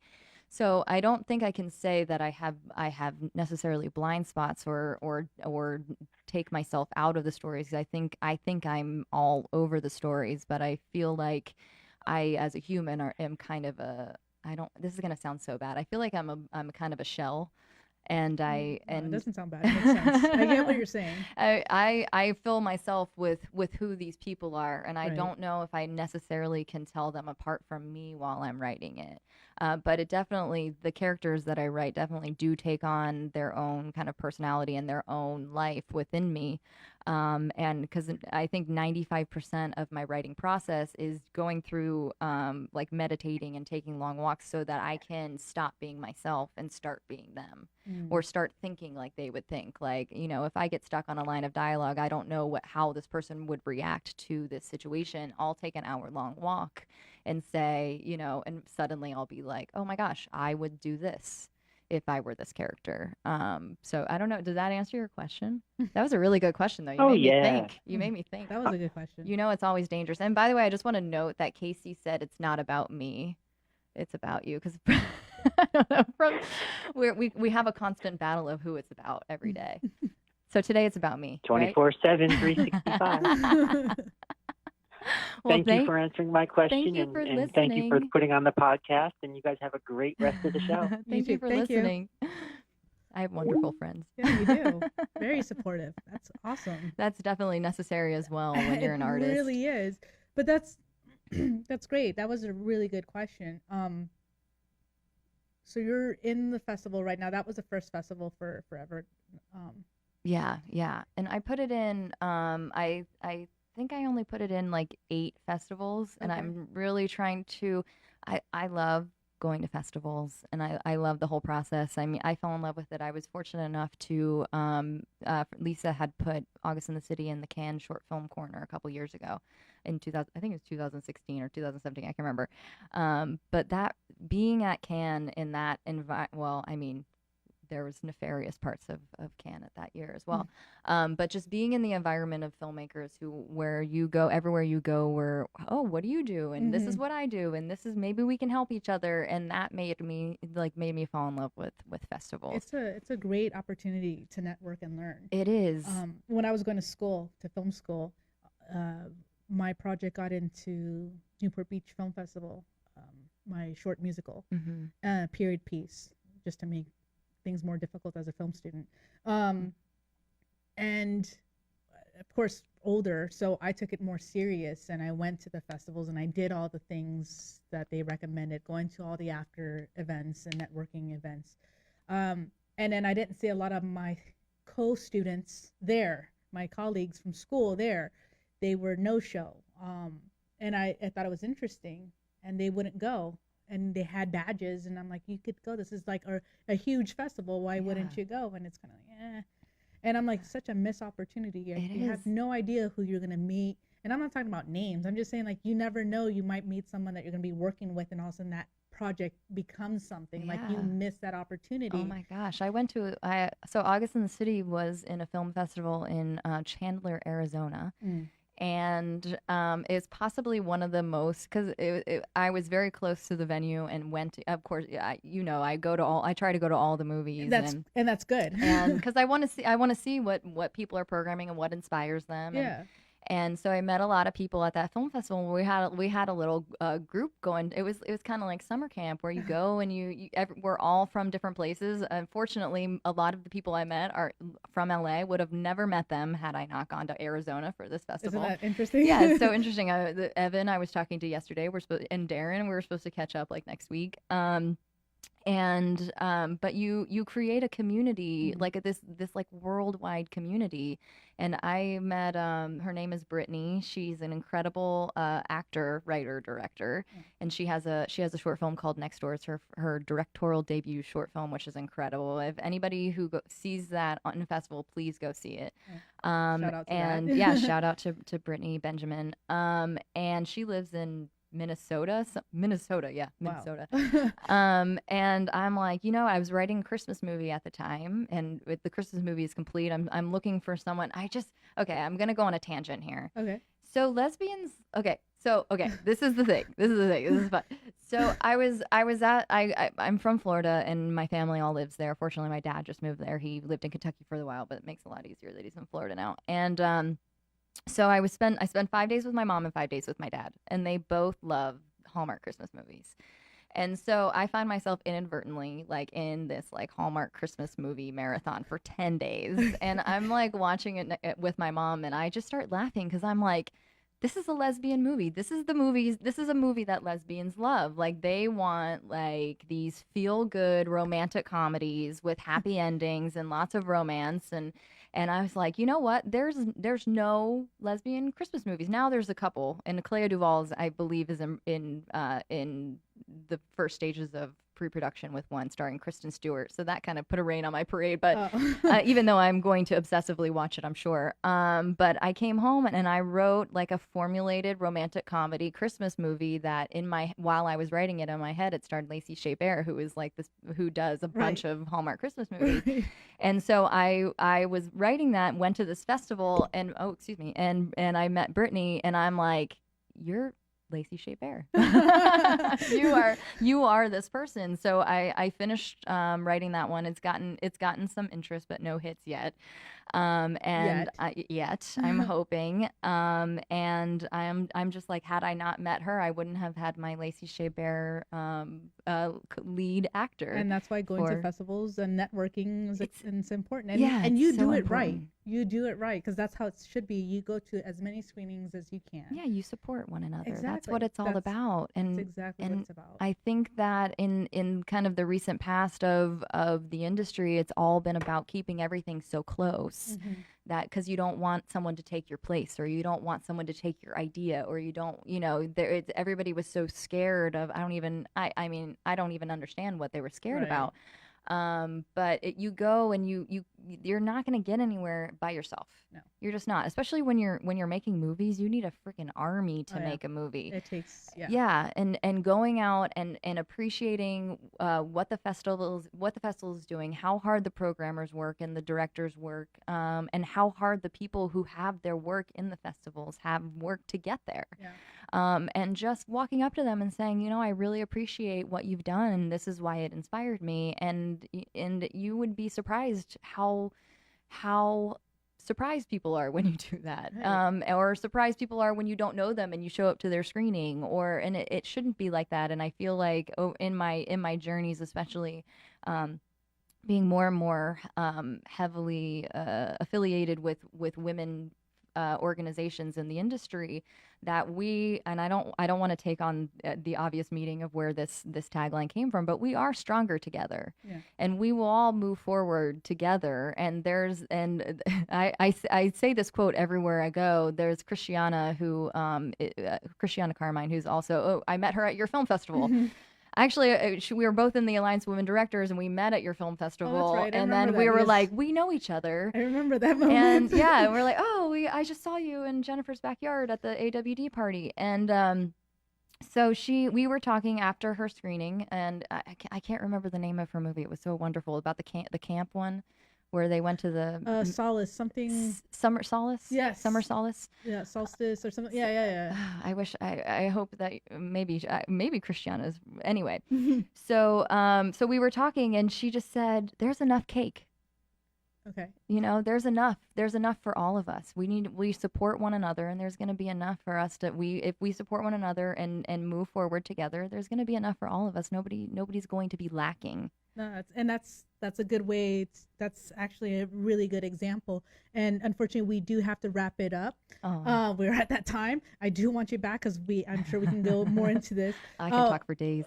So I don't think I can say that I have necessarily blind spots or take myself out of the stories. I think I'm all over the stories, but I feel like I, as a human, am kind of this is going to sound so bad. I feel like I'm kind of a shell. And it doesn't sound bad. It makes sense. I get what you're saying. I fill myself with who these people are, and I Right. don't know if I necessarily can tell them apart from me while I'm writing it. But the characters that I write definitely do take on their own kind of personality and their own life within me. And because I think 95% of my writing process is going through like meditating and taking long walks so that I can stop being myself and start being them, or start thinking like they would think. Like, you know, if I get stuck on a line of dialogue, I don't know how this person would react to this situation. I'll take an hour-long walk and say, you know, and suddenly I'll be like, oh my gosh, I would do this if I were this character. So I don't know. Does that answer your question? That was a really good question, though. You made me think. You made me think. That was a good question. You know, it's always dangerous. And by the way, I just want to note that Casey said it's not about me. It's about you. Because I don't know, we have a constant battle of who it's about every day. So today it's about me. 24/7, 365. Well, thank you for answering my question, thank you for and thank you for listening. putting on the podcast. And you guys have a great rest of the show. Thank you for Thank you. listening. I have wonderful friends. Yeah, you do. Very supportive. That's awesome. That's definitely necessary as well when you're an artist. It really is. But that's that's great. That was a really good question. So you're in the festival right now. That was the first festival for Forever. Yeah. And I put it in, I think I only put it in like 8 festivals, and Okay. I'm really trying to, I love going to festivals, and I love the whole process. I mean, I fell in love with it. I was fortunate enough to, Lisa had put August in the City in the Cannes Short Film Corner a couple years ago in 2000, I think it was 2016 or 2017, I can't remember. But that, being at Cannes in that there was nefarious parts of Cannes at that year as well. But just being in the environment of filmmakers where you go, everywhere you go, where, oh, what do you do? And this is what I do. And this is, maybe we can help each other. And that made me fall in love with festivals. It's a great opportunity to network and learn. It is. When I was going to film school, my project got into Newport Beach Film Festival, my short musical, period piece, just to make things more difficult as a film student. And of course, older, so I took it more serious, and I went to the festivals and I did all the things that they recommended, going to all the after events and networking events. And then I didn't see a lot of my co-students there, my colleagues from school there. They were no-show. And I thought it was interesting, and they wouldn't go. And they had badges, and I'm like, you could go. This is like a huge festival. Why wouldn't you go? And it's kind of like, eh. And I'm like, such a missed opportunity. You have no idea who you're going to meet. And I'm not talking about names. I'm just saying, like, you never know. You might meet someone that you're going to be working with, and all of a sudden that project becomes something. Like, you miss that opportunity. Oh my gosh. So August in the City was in a film festival in Chandler, Arizona. And it's possibly one of the most, because I was very close to the venue and went to, of course, I try to go to all the movies. And that's good. And because I want to see what people are programming and what inspires them. And so I met a lot of people at that film festival. We had a little group going. It was kind of like summer camp, where you go and we're all from different places. Unfortunately, a lot of the people I met are from LA. Would have never met them had I not gone to Arizona for this festival. Isn't that interesting? Yeah, it's so interesting. Evan, I was talking to yesterday. And Darren, we were supposed to catch up like next week. But you create a community, like this like worldwide community. And I met her name is Brittany. She's an incredible actor, writer, director, and she has a short film called Next Door. It's her directorial debut short film, which is incredible. If anybody who sees that on a festival, please go see it. Shout out to and that. Yeah, shout out to Brittany Benjamin. And she lives in Minnesota. Wow. And I'm like, I was writing a Christmas movie at the time, and with the Christmas movie is complete, I'm looking for someone. I'm gonna go on a tangent here. Okay. So lesbians. This is the thing. This is fun. So I'm from Florida, and my family all lives there. Fortunately, my dad just moved there. He lived in Kentucky for a while, but it makes it a lot easier that he's in Florida now. And so I spent 5 days with my mom and 5 days with my dad, and they both love Hallmark Christmas movies. And so I find myself inadvertently like in this like Hallmark Christmas movie marathon for 10 days. And I'm like watching it with my mom, and I just start laughing because I'm like, this is a lesbian movie. This is a movie that lesbians love. Like, they want like these feel good romantic comedies with happy endings and lots of romance. And I was like, you know what? There's no lesbian Christmas movies. Now there's a couple, and Clea Duvall's, I believe, is in the first stages of pre-production with one starring Kristen Stewart. So that kind of put a rain on my parade. But even though I'm going to obsessively watch it, I'm sure. But I came home and I wrote like a formulated romantic comedy Christmas movie that while I was writing it in my head, it starred Lacey Shea Bear, who is like this, who does a bunch of Hallmark Christmas movies. And so I was writing that, went to this festival, and I met Brittany, and I'm like, you're Lacey Shea Bear. you are this person. So I finished writing that one. It's gotten some interest, but no hits yet. Yet I'm hoping. And I'm just like, had I not met her, I wouldn't have had my Lacey Shea Bear lead actor. And that's why going to festivals and networking is important. And, yeah, and you so do it important. right. You do it right, because that's how it should be. You go to as many screenings as you can. Yeah, you support one another. Exactly. That's what it's all about. And that's exactly what it's about. I think that in kind of the recent past of the industry, it's all been about keeping everything so close. Mm-hmm. That because you don't want someone to take your place, or you don't want someone to take your idea, or you don't, everybody was so scared of, I don't even understand what they were scared about. But you go and you you're not going to get anywhere by yourself. No. You're just not. Especially when you're making movies, you need a freaking army to make a movie. It takes and going out and appreciating what the festival is doing, how hard the programmers work and the directors work, and how hard the people who have their work in the festivals have worked to get there. And just walking up to them and saying, you know, I really appreciate what you've done. This is why it inspired me. And you would be surprised how surprised people are when you do that, or surprised people are when you don't know them and you show up to their screening, and it shouldn't be like that. And I feel like in my journeys, especially being more and more heavily affiliated with women organizations in the industry, that I don't want to take on the obvious meaning of where this tagline came from, but we are stronger together, and we will all move forward together. And I say this quote everywhere I go. There's Christiana Christiana Carmine, who's also I met her at your film festival. Actually, we were both in the Alliance of Women Directors, and we met at your film festival. That's right. And then we were like, we know each other. I remember that moment. And we're like, I just saw you in Jennifer's backyard at the AWD party. And so we were talking after her screening, and I can't remember the name of her movie. It was so wonderful, about the camp one, where they went to the Solace something. Summer Solace. Yes. Summer Solace. Yeah, Solstice or something. Yeah. I wish. I hope that maybe Christiana's. Anyway, so we were talking, and she just said, "There's enough cake." Okay. You know, there's enough for all of us. We support one another, and there's going to be enough for us if we support one another and move forward together, there's going to be enough for all of us. Nobody's going to be lacking. No, that's a good way. That's actually a really good example. And unfortunately, we do have to wrap it up. We're at that time. I do want you back because I'm sure we can go more into this. I can talk for days.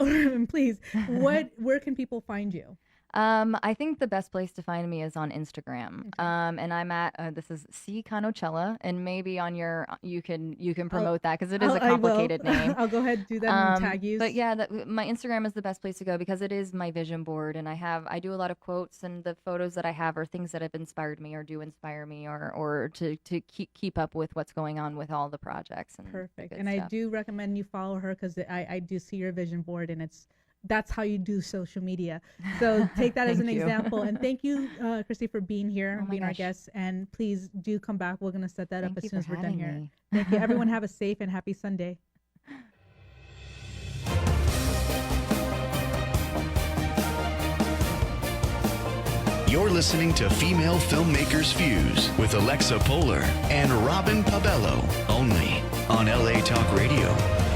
Please, where can people find you? I think the best place to find me is on Instagram. Okay. And I'm at this is C Conochalla, and maybe on you can promote that because it is a complicated name. I'll go ahead and do that and tag you. But yeah, my Instagram is the best place to go because it is my vision board, and I do a lot of quotes, and the photos that I have are things that have inspired me or do inspire me, or to keep up with what's going on with all the projects. And perfect. And stuff. I do recommend you follow her because I do see your vision board, and that's how you do social media. So take that as an example. And thank you, Christie, for being here, being our guest. And please do come back. We're going to set that up as soon as we're done here. Thank you. Everyone have a safe and happy Sunday. You're listening to Female Filmmakers Fuse with Alexa Poehler and Robin Pabello, only on LA Talk Radio.